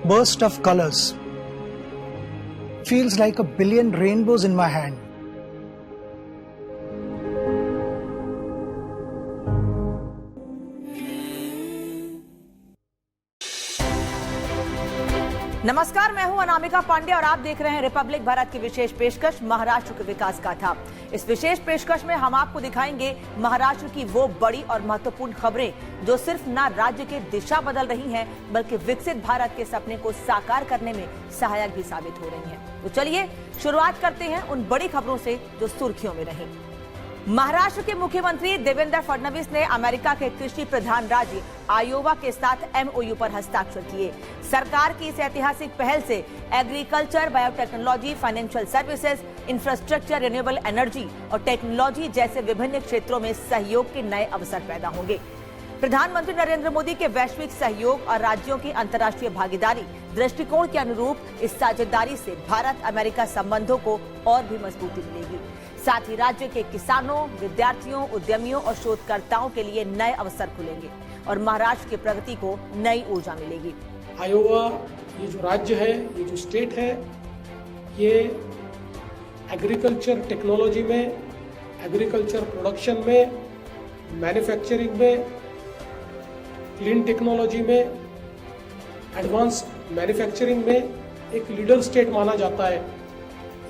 burst of colors. Feels like a billion rainbows in my hand. नमस्कार, मैं हूं अनामिका पांडे और आप देख रहे हैं रिपब्लिक भारत की विशेष पेशकश महाराष्ट्र के विकास गाथा। इस विशेष पेशकश में हम आपको दिखाएंगे महाराष्ट्र की वो बड़ी और महत्वपूर्ण खबरें जो सिर्फ न राज्य की दिशा बदल रही हैं बल्कि विकसित भारत के सपने को साकार करने में सहायक भी साबित हो रही हैं। तो चलिए शुरुआत करते हैं उन बड़ी खबरों से जो सुर्खियों में रही। महाराष्ट्र के मुख्यमंत्री देवेंद्र फडणवीस ने अमेरिका के कृषि प्रधान राज्य आयोवा के साथ एमओयू पर हस्ताक्षर किए। सरकार की इस ऐतिहासिक पहल से agriculture, biotechnology, financial services, infrastructure, renewable energy और टेक्नोलॉजी जैसे विभिन्न क्षेत्रों में सहयोग के नए अवसर पैदा होंगे। प्रधानमंत्री नरेंद्र मोदी के वैश्विक सहयोग और राज्यों की अंतर्राष्ट्रीय भागीदारी दृष्टिकोण के अनुरूप इस साझेदारी से भारत अमेरिका संबंधों को और भी मजबूती मिलेगी। साथ ही राज्य के किसानों, विद्यार्थियों, उद्यमियों और शोधकर्ताओं के लिए नए अवसर खुलेंगे और महाराष्ट्र की प्रगति को नई ऊर्जा मिलेगी। आयोवा ये जो राज्य है, ये जो स्टेट है, ये एग्रीकल्चर टेक्नोलॉजी में, एग्रीकल्चर प्रोडक्शन में, मैन्युफैक्चरिंग में, क्लीन टेक्नोलॉजी में, एडवांस मैन्युफैक्चरिंग में एक लीडर स्टेट माना जाता है।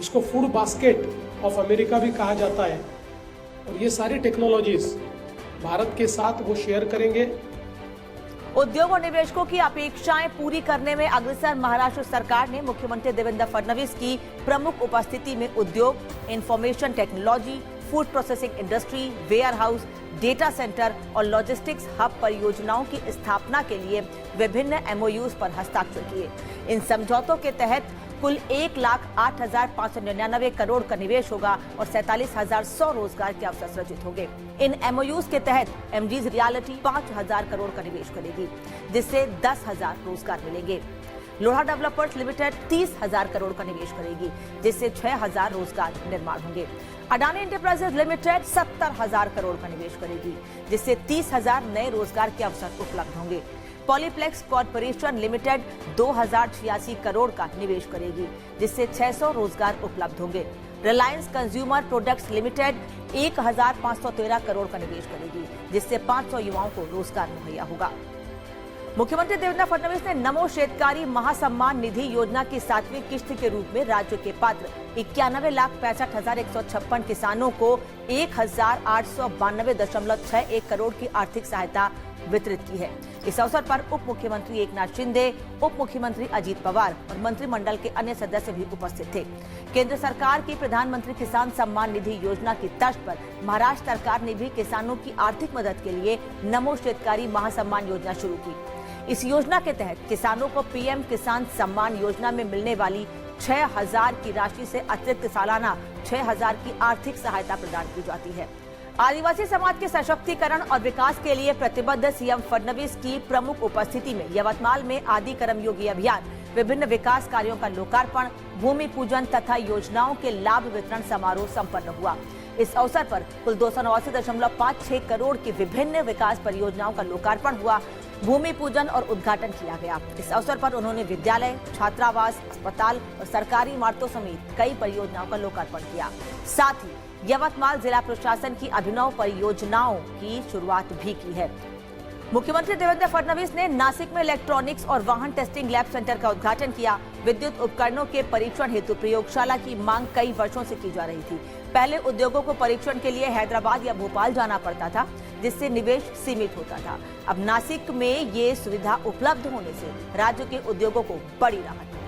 इसको फूड बास्केट ऑफ अमेरिका भी कहा जाता है और ये सारी टेक्नोलॉजीज भारत के साथ वो शेयर करेंगे। उद्योग और निवेशकों की अपेक्षाएं पूरी करने में अग्रसर महाराष्ट्र सरकार ने मुख्यमंत्री देवेंद्र फडणवीस की प्रमुख उपस्थिति में उद्योग, information technology, food processing industry, warehouse, data centre और लॉजिस्टिक्स हब परियोजनाओं की स्थापना के लिए विभिन्न एमओयूज पर हस्ताक्षर किए। इन समझौतों के तहत कुल 1,08,599 करोड़ का निवेश होगा और 47,100 रोजगार के अवसर सृजित होंगे। इन एमओयूज के तहत एमजीज रियलिटी 5,000 करोड़ का निवेश करेगी, जिससे 10,000 रोजगार मिलेंगे। लोहा डेवलपर्स लिमिटेड 30,000 करोड़ का निवेश करेगी, जिससे 6,000 रोजगार निर्माण होंगे। अडानी एंटरप्राइजेज लिमिटेड 70,000 करोड़ का निवेश करेगी, जिससे 30,000 नए रोजगार के अवसर उपलब्ध होंगे। पॉलीप्लेक्स कॉर्पोरेशन लिमिटेड 2,086 करोड़ का निवेश करेगी, जिससे 600 रोजगार उपलब्ध होंगे। Reliance consumer products limited 1,513 crore का निवेश करेगी, जिससे 500 युवाओं को रोजगार मुहैया होगा। मुख्यमंत्री देवेंद्र फडणवीस ने नमो शेतकारी महासम्मान निधि योजना की 7वीं किस्त के रूप में राज्य के पात्र 91,65,156 किसानों को 1,892.61 करोड़ की आर्थिक सहायता वितरित की है। इस अवसर पर उप मुख्यमंत्री एकनाथ शिंदे, उप मुख्यमंत्री अजीत पवार और मंत्रिमंडल के अन्य सदस्य भी उपस्थित थे। केंद्र सरकार की प्रधानमंत्री किसान सम्मान निधि योजना की तर्ज पर महाराष्ट्र सरकार ने भी किसानों की आर्थिक मदद के लिए नमो शेतकारी महासम्मान योजना शुरू की। इस योजना के तहत किसानों को पीएम किसान सम्मान योजना में मिलने वाली 6,000 की राशि से अतिरिक्त सालाना 6,000 की आर्थिक सहायता प्रदान की जाती है। आदिवासी समाज के सशक्तिकरण और विकास के लिए प्रतिबद्ध सीएम फडणवीस की प्रमुख उपस्थिति में यवतमाल में आदि कर्मयोगी अभियान, विभिन्न विकास कार्यों का लोकार्पण, भूमि पूजन तथा योजनाओं के लाभ वितरण समारोह संपन्न हुआ। इस अवसर पर कुल 289.56 करोड़ की विभिन्न विकास परियोजनाओं का लोकार्पण हुआ, भूमि पूजन और उद्घाटन किया गया। इस अवसर पर उन्होंने विद्यालय, छात्रावास, अस्पताल और सरकारी इमारतों समेत कई परियोजनाओं का लोकार्पण किया। साथ ही यवतमाल जिला प्रशासन की अभिनव परियोजनाओं की शुरुआत भी की है। मुख्यमंत्री देवेंद्र फडणवीस ने नासिक में इलेक्ट्रॉनिक्स और वाहन टेस्टिंग लैब सेंटर का उद्घाटन किया। विद्युत उपकरणों के परीक्षण हेतु प्रयोगशाला की मांग कई वर्षों से की जा रही थी। पहले उद्योगों को परीक्षण के लिए हैदराबाद या भोपाल जाना पड़ता था, जिससे निवेश सीमित होता था। अब नासिक में ये सुविधा उपलब्ध होने से राज्य के उद्योगों को बड़ी राहत मिलेगी।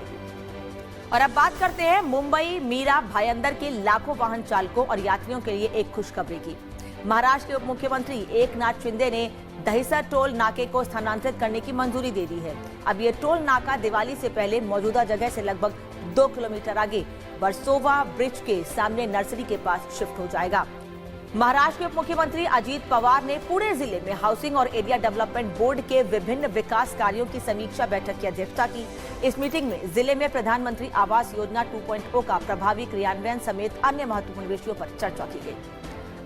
और अब बात करते हैं मुंबई मीरा भाईंदर के लाखों वाहन चालकों और यात्रियों के लिए एक खुशखबरी की। महाराष्ट्र के उप मुख्यमंत्री एकनाथ शिंदे ने दहिसर टोल नाके को स्थानांतरित करने की मंजूरी दे दी है। अब ये टोल नाका दिवाली से पहले मौजूदा जगह से लगभग 2 किलोमीटर आगे वर्सोवा ब्रिज के सामने नर्सरी के पास शिफ्ट हो जाएगा। महाराष्ट्र के उप मुख्यमंत्री अजीत पवार ने पुणे जिले में हाउसिंग और एरिया डेवलपमेंट बोर्ड के विभिन्न विकास कार्यों की समीक्षा बैठक की अध्यक्षता की। इस मीटिंग में जिले में प्रधानमंत्री आवास योजना 2.0 का प्रभावी क्रियान्वयन समेत अन्य महत्वपूर्ण विषयों पर चर्चा की गई।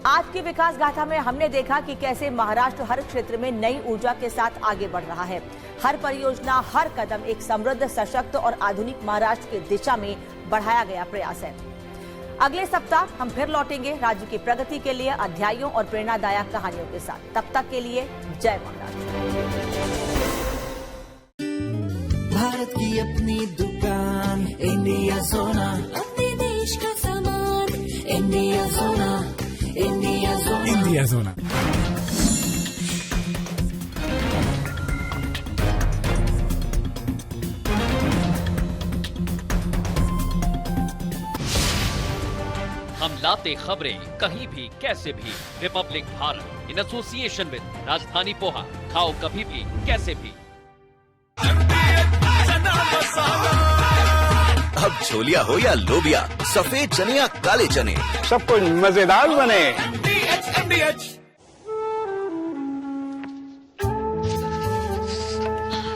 आज की विकास गाथा में हमने देखा कि कैसे महाराष्ट्र हर क्षेत्र में नई ऊर्जा के साथ आगे बढ़ रहा है। हर परियोजना, हर कदम एक समृद्ध, सशक्त और आधुनिक महाराष्ट्र की दिशा में बढ़ाया गया प्रयास है। अगले सप्ताह हम फिर लौटेंगे राज्य की प्रगति के लिए अध्यायों और प्रेरणादायक कहानियों के साथ। तब तक के लिए जय महाराष्ट्र। भारत की अपनी दुकान इंडिया सोना, अपने देश का सामान इंडिया सोना, इंडिया सोना, इंडिया सोना। हम लाते खबरें कहीं भी कैसे भी। Republic Bharat in association with राजधानी पोहा। खाओ कभी भी कैसे भी। अब छोलिया हो या लोबिया, सफेद चने या काले चने, सब कुछ मजेदार बने।